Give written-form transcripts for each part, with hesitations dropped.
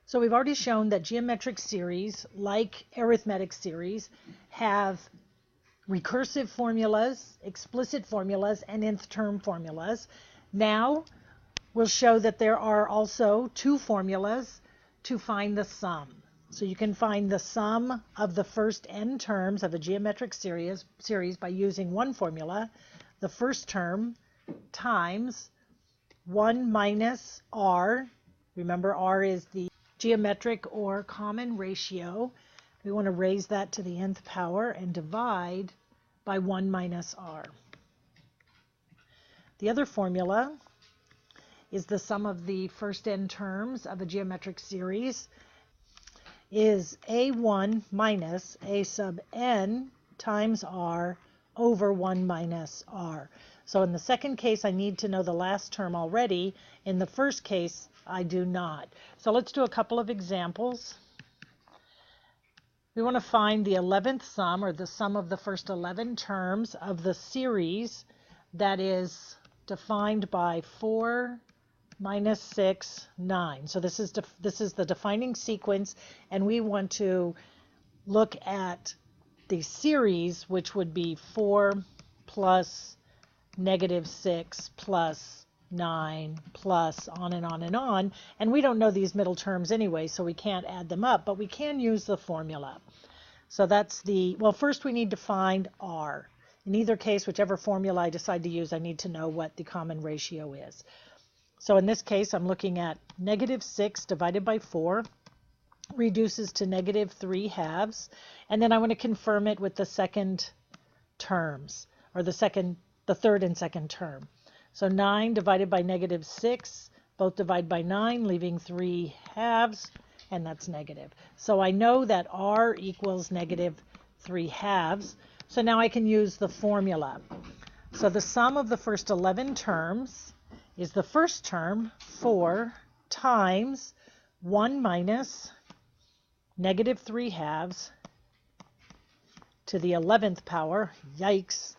So we've already shown that geometric series, like arithmetic series, have recursive formulas, explicit formulas, and nth term formulas. Now we'll show that there are also two formulas to find the sum. So you can find the sum of the first n terms of a geometric series by using one formula, the first term times 1 minus r. Remember, r is the geometric or common ratio. We want to raise that to the nth power and divide by 1 minus r. The other formula is the sum of the first n terms of a geometric series is a1 minus a sub n times r over 1 minus r. So in the second case, I need to know the last term already. In the first case, I do not. So let's do a couple of examples. We want to find the 11th sum, or the sum of the first 11 terms of the series that is defined by 4 minus 6, 9. So this is the defining sequence, and we want to look at the series, which would be 4 plus negative 6 plus 9 plus on and on and on. And we don't know these middle terms anyway, so we can't add them up, but we can use the formula. So that's well, first we need to find r. In either case, whichever formula I decide to use, I need to know what the common ratio is. So in this case, I'm looking at negative 6 divided by 4 reduces to negative 3 halves. And then I want to confirm it with the second terms, or the third and second term. So 9 divided by negative 6, both divide by 9, leaving 3 halves, and that's negative. So I know that r equals negative 3 halves. So now I can use the formula. So the sum of the first 11 terms is the first term, 4, times 1 minus negative 3 halves to the 11th power, yikes,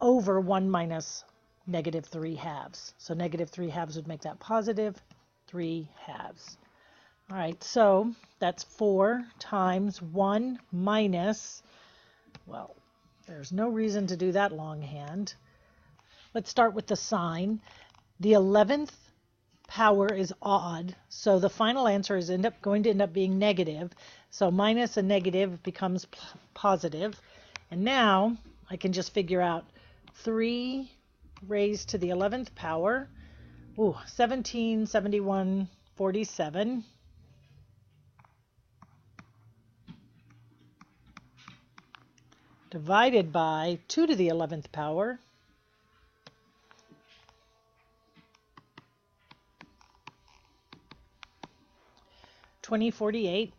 over 1 minus negative 3 halves. So negative 3 halves would make that positive 3 halves. All right, so that's 4 times 1 minus, well, there's no reason to do that longhand. Let's start with the sign. The 11th power is odd, so the final answer is going to end up being negative. So minus a negative becomes positive. And now I can just figure out 3 raised to the 11th power, 17, 71, 47. Divided by 2 to the 11th power, 2048.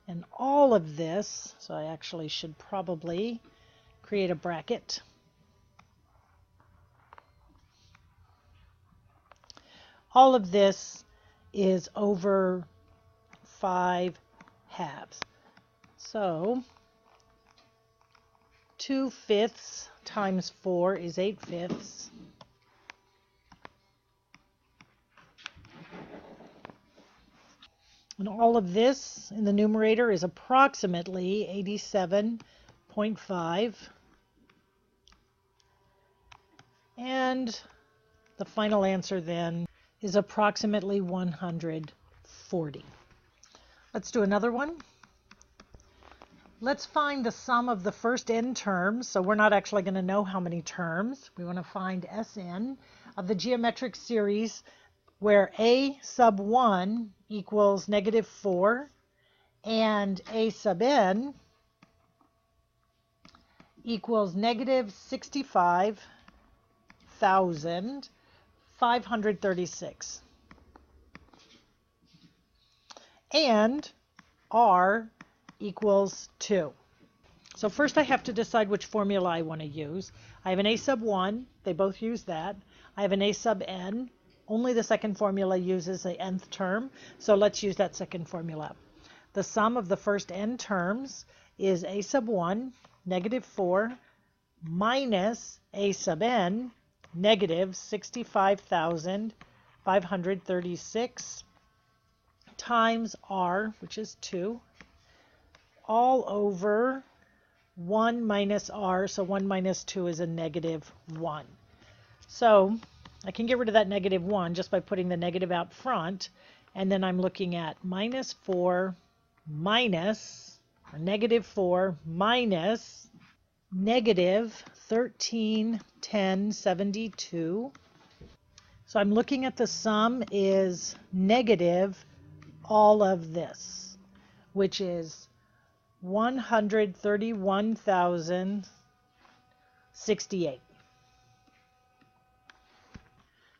And all of this, so I actually should probably create a bracket. All of this is over 5 halves. So 2/5 times 4 is 8/5. And all of this in the numerator is approximately 87.5. And the final answer then is approximately 140. Let's do another one. Let's find the sum of the first n terms. So we're not actually going to know how many terms. We want to find Sn of the geometric series where a sub 1 equals negative 4 and a sub n equals negative 65,536. And r equals 2. So first I have to decide which formula I want to use. I have an a sub 1. They both use that. I have an a sub n. Only the second formula uses the nth term, so let's use that second formula. The sum of the first n terms is a sub 1, negative 4, minus a sub n, negative 65,536 times r, which is 2, all over 1 minus r, so 1 minus 2 is a negative 1. So I can get rid of that negative 1 just by putting the negative out front, and then I'm looking at minus 4 minus, or negative 4 minus negative 131072. So I'm looking at the sum is negative all of this, which is 131,068.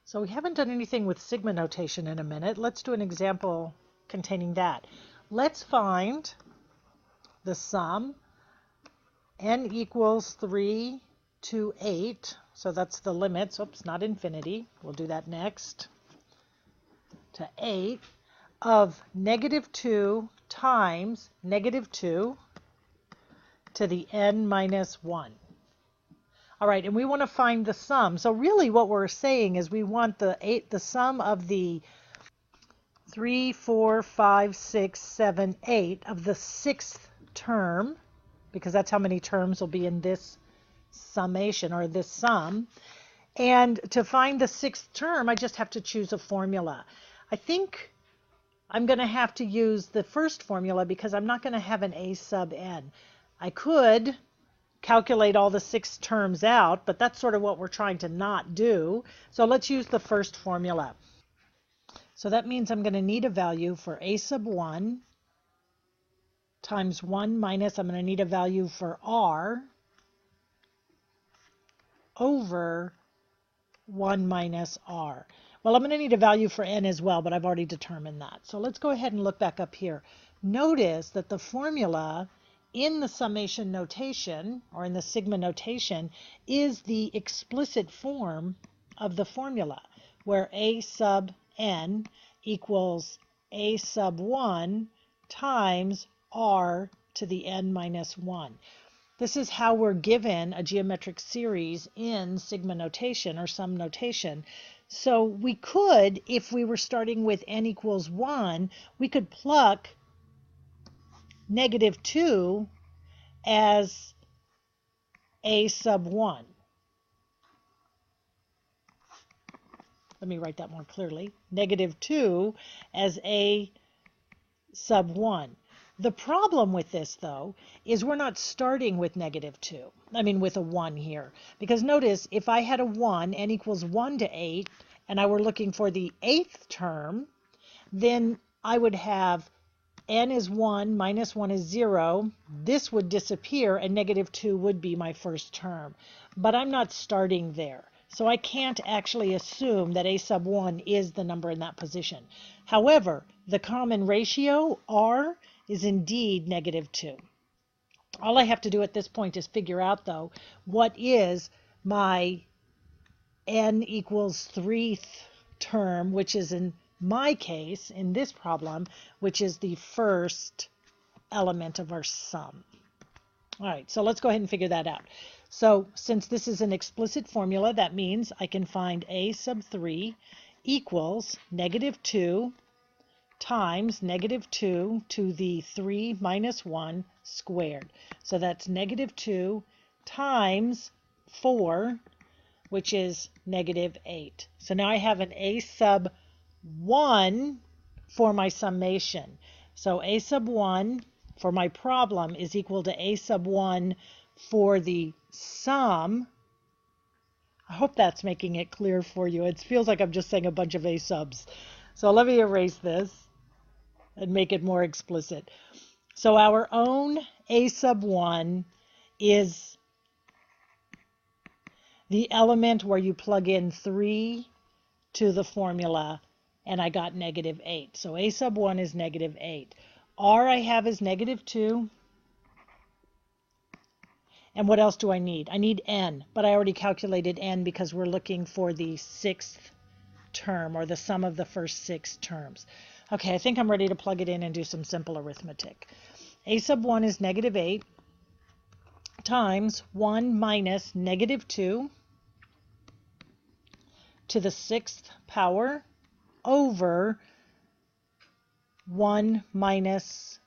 So we haven't done anything with sigma notation in a minute. Let's do an example containing that. Let's find the sum n equals 3 to 8. So that's the limits. Oops, not infinity. We'll do that next. To 8 of negative 2 times negative 2 to the n minus 1. All right, and we want to find the sum. So really what we're saying is we want the sum of the 3, 4, 5, 6, 7, 8 of the 6th term, because that's how many terms will be in this summation or this sum. And to find the 6th term, I just have to choose a formula. I think I'm going to have to use the first formula because I'm not going to have an a sub n. I could calculate all the 6 terms out, but that's sort of what we're trying to not do. So let's use the first formula. So that means I'm going to need a value for a sub 1 times 1 minus, I'm going to need a value for r over 1 minus r. Well, I'm going to need a value for n as well, but I've already determined that. So let's go ahead and look back up here. Notice that the formula in the summation notation, or in the sigma notation, is the explicit form of the formula, where a sub n equals a sub 1 times r to the n minus 1. This is how we're given a geometric series in sigma notation or sum notation. So we could, if we were starting with n equals 1, we could pluck negative 2 as a sub 1. Let me write that more clearly. Negative 2 as a sub 1. The problem with this, though, is we're not starting with negative 2. I mean, with a 1 here. Because notice, if I had a 1, n equals 1 to 8, and I were looking for the 8th term, then I would have n is 1, minus 1 is 0. This would disappear, and negative 2 would be my first term. But I'm not starting there. So I can't actually assume that a sub 1 is the number in that position. However, the common ratio, r, is indeed negative 2. All I have to do at this point is figure out, though, what is my n equals 3th term, which is in my case, in this problem, which is the first element of our sum. All right, so let's go ahead and figure that out. So since this is an explicit formula, that means I can find a sub 3 equals negative 2 times negative 2 to the 3 minus 1 squared. So that's negative 2 times 4, which is negative 8. So now I have an a sub 1 for my summation. So a sub 1 for my problem is equal to a sub 1 for the sum. I hope that's making it clear for you. It feels like I'm just saying a bunch of a subs. So let me erase this and make it more explicit. So our own a sub 1 is the element where you plug in 3 to the formula, and I got negative 8. So a sub 1 is negative 8. R I have is negative 2. And what else do I need? I need n, but I already calculated n because we're looking for the 6th term, or the sum of the first 6 terms. Okay, I think I'm ready to plug it in and do some simple arithmetic. A sub 1 is negative 8 times 1 minus negative 2 to the 6th power over 1 minus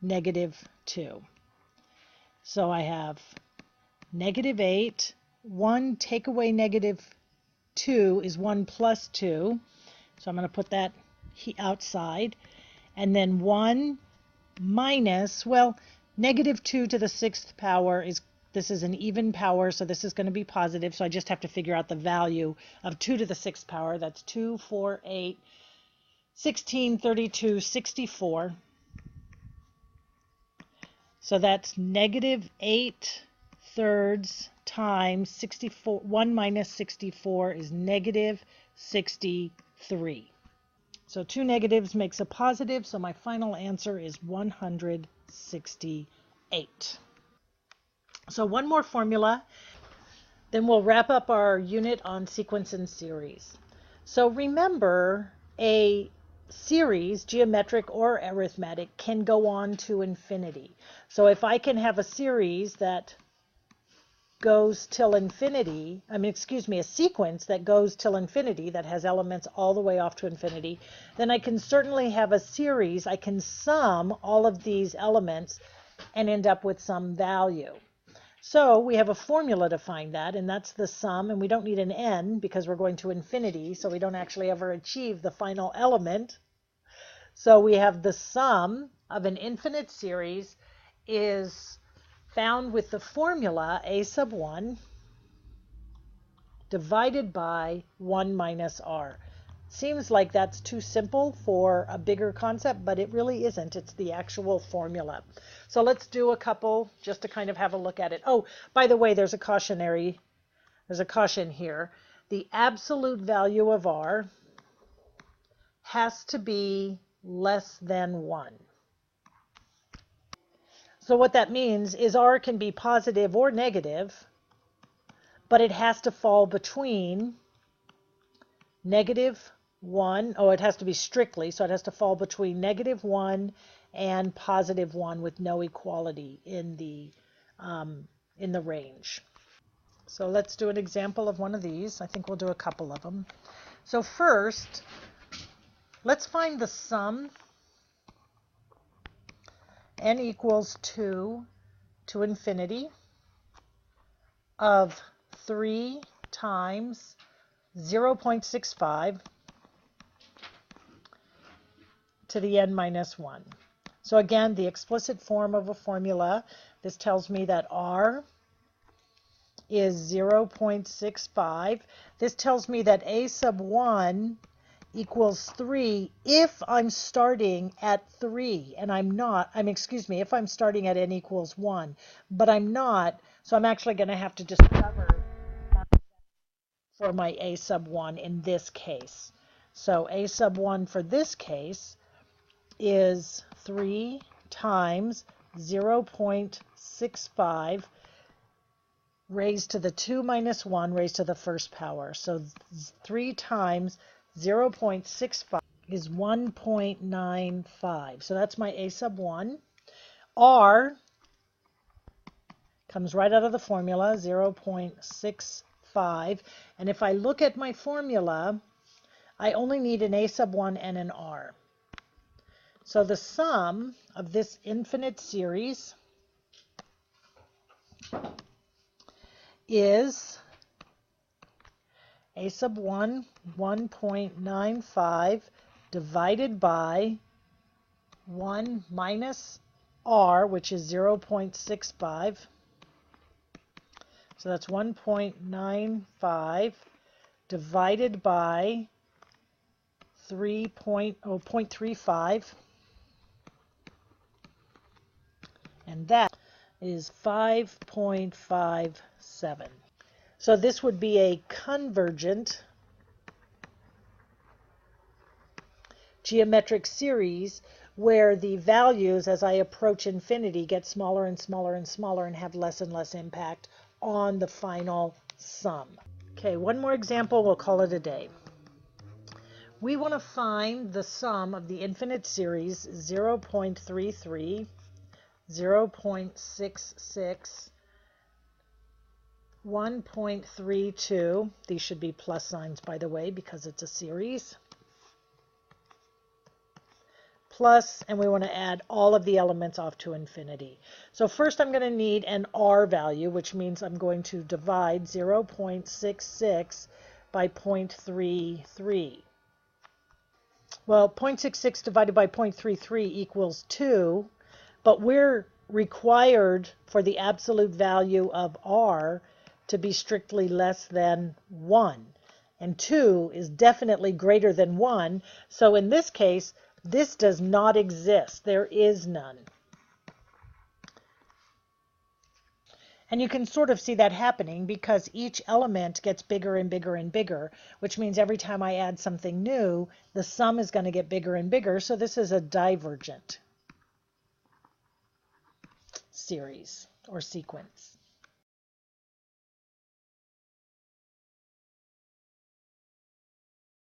-2. So I have -8. 1 take away -2 is 1 plus 2. So I'm going to put that outside. And then 1 minus, well, -2 to the 6th power is, this is an even power, so this is going to be positive. So I just have to figure out the value of 2 to the 6th power. That's 2, 4, 8, 16, 32, 64. So that's -8/3 times 64. 1 minus 64 is -63. So 2 negatives makes a positive, so my final answer is 168. So one more formula, then we'll wrap up our unit on sequence and series. So remember, a series, geometric or arithmetic, can go on to infinity. So if I can have a series that goes till infinity, a sequence that goes till infinity, that has elements all the way off to infinity, then I can certainly have a series. I can sum all of these elements and end up with some value. So we have a formula to find that, and that's the sum, and we don't need an n because we're going to infinity, so we don't actually ever achieve the final element. So we have the sum of an infinite series is found with the formula a sub 1 divided by 1 minus r. Seems like that's too simple for a bigger concept, but it really isn't. It's the actual formula. So let's do a couple just to kind of have a look at it. Oh, by the way, there's a caution here. The absolute value of r has to be less than 1. So what that means is r can be positive or negative, but it has to fall between -1. Oh, it has to be strictly, so it has to fall between -1 and +1 with no equality in the range. So let's do an example of one of these. I think we'll do a couple of them. So first, let's find the sum, n equals 2 to infinity, of 3 times 0.65 to the n minus 1. So again, the explicit form of a formula. This tells me that r is 0.65. This tells me that a sub 1 equals 3 if I'm starting at 3, and I'm not, if I'm starting at n equals 1, but I'm not, so I'm actually going to have to discover for my a sub 1 in this case. So a sub 1 for this case is 3 times 0.65 raised to the 2 minus 1 raised to the first power. So 3 times 0.65 is 1.95. So that's my a sub 1. R comes right out of the formula, 0.65. And if I look at my formula, I only need an a sub 1 and an r. So the sum of this infinite series is a sub 1, 1.95 divided by 1 minus r, which is 0.65. So that's 1.95 divided by 0.35. And that is 5.57. So this would be a convergent geometric series where the values as I approach infinity get smaller and smaller and smaller and have less and less impact on the final sum. Okay, one more example, we'll call it a day. We want to find the sum of the infinite series 0.33, 0.66, 1.32. These should be plus signs, by the way, because it's a series. Plus, and we want to add all of the elements off to infinity. So first I'm going to need an R value, which means I'm going to divide 0.66 by 0.33. Well, 0.66 divided by 0.33 equals 2, but we're required for the absolute value of R to be strictly less than 1. And 2 is definitely greater than 1. So in this case, this does not exist. There is none. And you can sort of see that happening because each element gets bigger and bigger and bigger, which means every time I add something new, the sum is going to get bigger and bigger. So this is a divergent series or sequence.